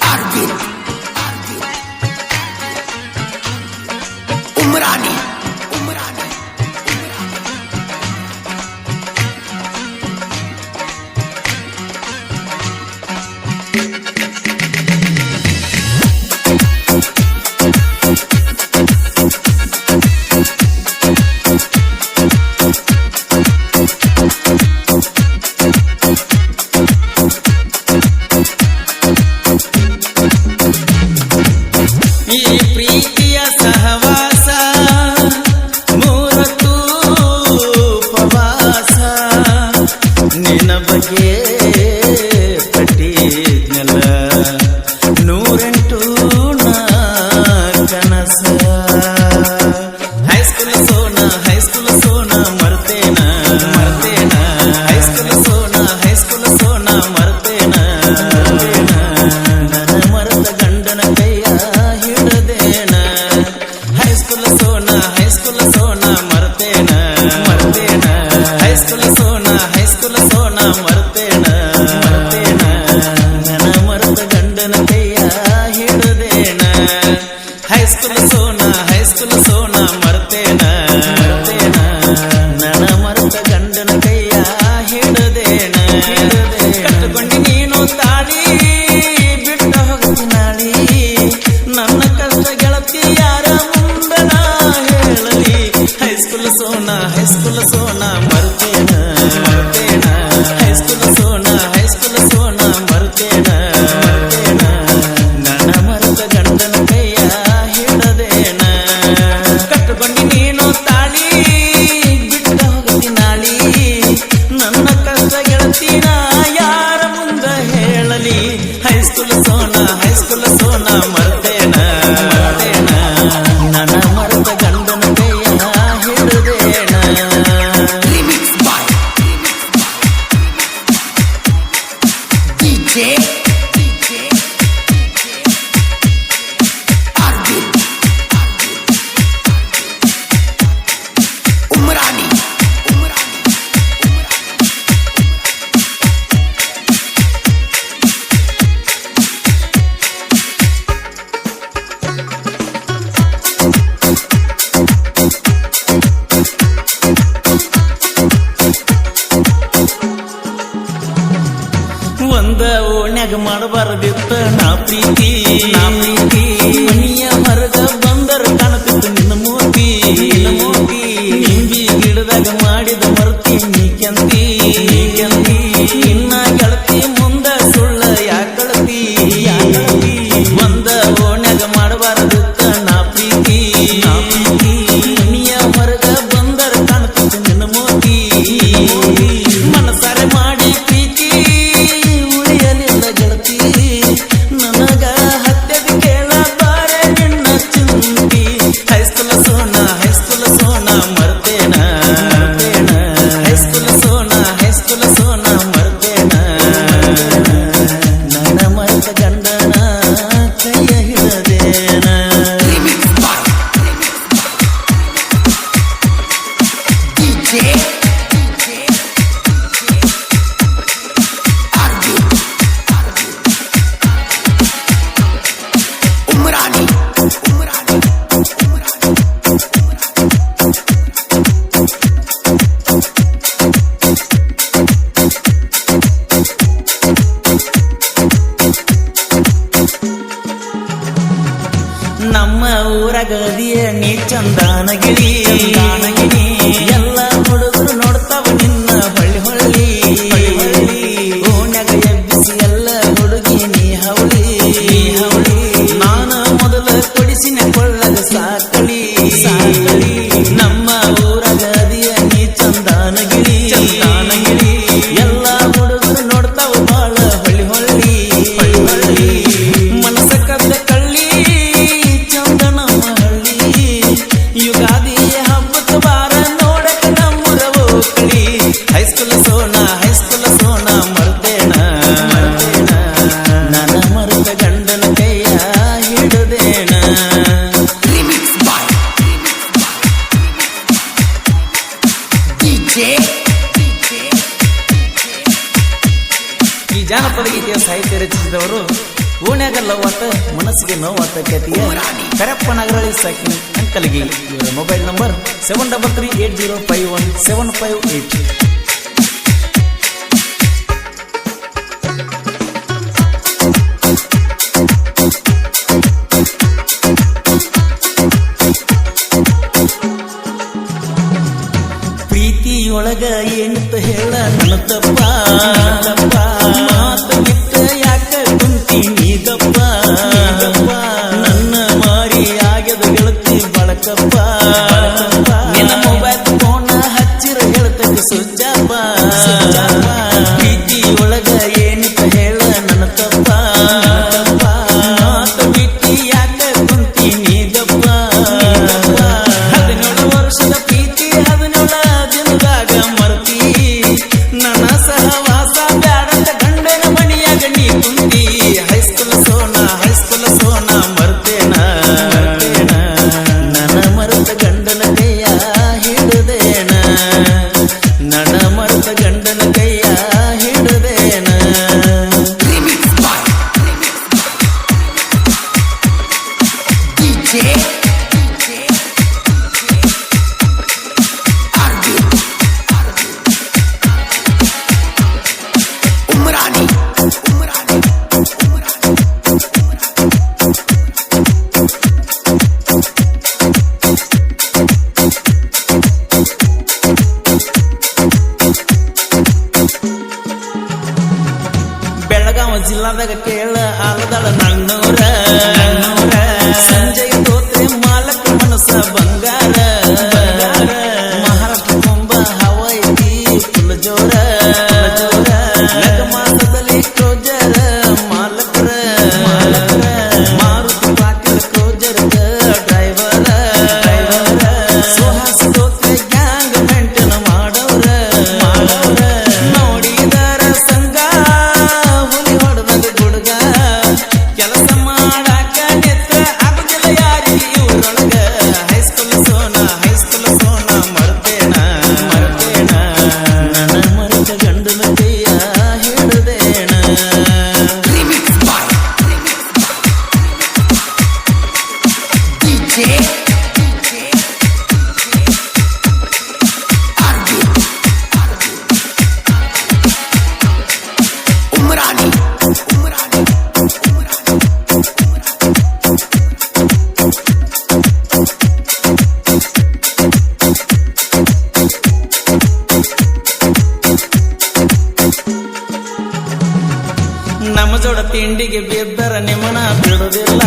Arvind Umrani ಮಾಡಬಾರದಿತ್ತ ನಾ ಪ್ರೀತಿ ಮನಿಯ ಹೊರಗ ಬಂದರ ಕಾಣತಿತ್ತು ನಿನ್ನ ಮೂರ್ತಿ ನಿಂಬಿ ಗಿಡದಾಗ ಮಾಡಿದ ಮರ್ತಿ ನೀ ಕೆಂತಿ ನಿನ್ನ ಗೆಳತಿ ಮುಂದ ಸುಳ್ಳ ಯಾಕಳತಿ ಒಂದ ಓಣ್ಯಾಗ ಮಾಡಬಾರದಿತ್ತ ನಾ ಪ್ರೀತಿ ಮನಿಯ ಹೊರಗ ಬಂದರ ಕಾಣತಿತ್ತು ನಿನ್ನ ಮೂರ್ತಿ ಮನಸಾರೆ ಮಾಡಿ ಪ್ರೀತಿ ಉಳಿಯಲಿಲ್ಲ ಗೆಳತಿ ನನಗ ಹತ್ಯದ ಕೇಳ ಬಾರೆ ನಿನ್ನ ಚಿಂತಿ ಹೈಸ್ಕೂಲ ಸೋನ ಮರ್ತೇನ ಹೈಸ್ಕೂಲ ಸೋನ ಮರ್ತೇನ ನನ್ನ ಮರೆತ ಗಂಡನ ಕೈಯ ಹಿಡದೇನ ನಮ್ಮ ಊರಗದಿಯ ನೀ ಚಂದಾನಗಿರಿ ಎಲ್ಲ ಹುಡುಗರು ನೋಡ್ತಾವ ನಿನ್ನ ಹೊಳ್ಳಿ ಓಣ್ಯಾಗ ಎಬ್ಬಿಸಿ ಎಲ್ಲ ಹುಡುಗಿ ನೀ ಹವಳಿ ನಾನು ಮೊದಲ ಕೊಡಿಸಿನ ಕೊಳ್ಳಗ ಸಾಕಳಿ ನಮ್ಮ ಊರಗದಿಯ ನೀ ಚಂದಾನಗಿರಿ ಎಲ್ಲ ಹುಡುಗರು ನೋಡ್ತಾವ ಬಾಳ ಹೊಳ್ಳಿ ಮನಸ ಕದ್ದ ಕಳ್ಳಿ ಯುಗಾದಿ ಹಬ್ಬದ ಬಾರ ನೋಡಕ ನಮ್ಮೂರ ಹೋಗ್ಲಿ ಹೈಸ್ಕೂಲ ಸೋನ ಮರ್ತೇನ ನನ್ನ ಮರೆತ ಗಂಡನ ಕೈಯ ಹಿಡದೇನ ಜಾನಪದ ಗೀತೆಯ ಸಾಹಿತ್ಯ ರಚಿಸಿದವರು ಓಣ್ಯಾಗ ಲವ್ವಾತ ಮನಸ್ಸಿಗೆ ನೋವಾತ ಖ್ಯಾತಿಯ ಕರಪ್ಪ ನಗರಳಿ ಸಾಕಿನ ಅಂಕಲ್ಗಿ. ಇವರ ಮೊಬೈಲ್ ನಂಬರ್ 7338051758. ಪ್ರೀತಿಯೊಳಗ ಏನಂತ ಹೇಳ ನನ್ನ ತಪ್ಪ ಮಾತು ಬಿಟ್ಟ ಯಾಕ ಕುಂತಿ ನೀಗಪ್ಪ ನನ್ನ ಮಾರಿ ಆಗ್ಯದ ಗೆಳತಿ ಬಳಕಪ್ಪ ನಿನ್ನ ಮೊಬೈಲ್ ಫೋನ್ ಹಚ್ಚಿರ ಹೇಳ್ತಕ್ಕ ಸುಜ್ಜಪ್ಪ ಪ್ರೀತಿಯೊಳಗ ಏನಂತ ಹೇಳ ನನ್ನ ತಪ್ಪ ಮಾತು ಬಿಟ್ಟಿ ಯಾಕ ಕುಂತಿ ನೀಗಪ್ಪ 17 ವರ್ಷದ ಪ್ರೀತಿ 17 ದಿನದಾಗ ಮರ್ತಿ ನನ್ನ ಸಹವಾಸ ಬ್ಯಾಡಂತ ಗಂಡನ ಮಣಿಯಾಗ ನೀ ಕುಂತಿ ಹೈಸ್ಕೂಲ್ ಸೋನ ಮರ್ತೇನ ನನ್ನ ಮರೆತ ಗಂಡನ ಕೈಯ ಹಿಡಿದೇನ ನನ್ನ ಮರೆತ ಗಂಡನ ಕೈಯ ಹಿಡಿದೇನ DJ Arvin Umrani ಬೆಳಗಾವ ಜಿಲ್ಲಾದಾಗ ಕೇಳ ಆಲದಾಳ ನನ್ನೂರ ಸಂಜಯ್ ದೋತ್ರೆ ಮಾಲಕ ಮನಸ ಬಂಗಾರ ಮಹಾರಾಷ್ಟ್ರ ಕೊಂಬ ಹವಾಯಿ ಫುಲ್ ಜೋರ ಮಾಸದಲ್ಲಿ ಕ್ರೋಜರ ಮಾಲಕರ ಮಾರುತಿ ಪಾಟೀಲ್ ಕ್ರೋಜರ್ ಡ್ರೈವರ ಸುಹಾಸ್ ದೋತ್ರೆ ಗ್ಯಾಂಗ್ ಮೆಂಟನ್ ಮಾಡೋರ ನೋಡಿದರ ಸಂಘ ಹುಲಿ ಹೊಡೆದ ಗುಡ್ಗ ಕೆಲಸ ಮಾಡಾಕ ನೆತ್ರ ಆಗುದಿಲ್ಲ ಯಾರಿಗೆ ಇವ್ರೊಳಗ ಹೈಸ್ಕೂಲ್ ಸೋನ ಮರ್ತೇನ ನನ್ನ ಮರೆತ ಗಂಡನ ಕೈಯ ಹಿಡಿದೇನ Remix by DJ Arvin Umrani ನಮ್ಮ ಜೋಡ ತಿಂಡಿಗೆ ಬಿದ್ದರ ನಿಮ್ಮನ ಬಿಡುದಿಲ್ಲ